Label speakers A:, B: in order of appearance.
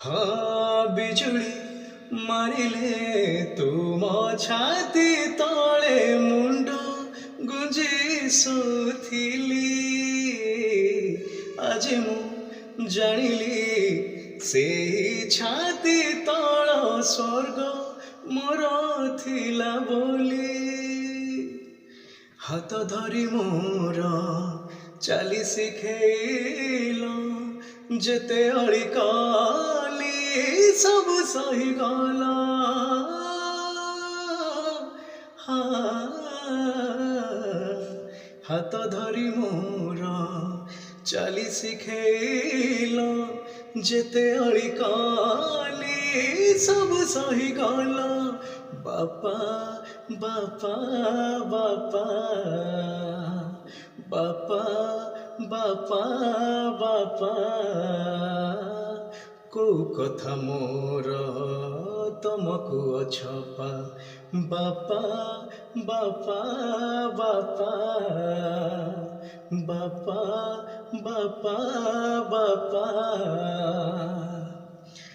A: हाँ बिजुली मारिले तुम छाती तले मुंड गुंजी शोथिली आज मु जानिली से छाती तल स्वर्ग मोर थिला बोली हाथ धरी मोर चाली शिखेल जेते अली काली सब सही गला हाथ धरी मोर चाली शिखेल जेते अली काली सब सही गला बापा बापा बापा बापा बापा बापा को कथा मोर तुमको अछपा बापा बापा बापा बापा बापा बापा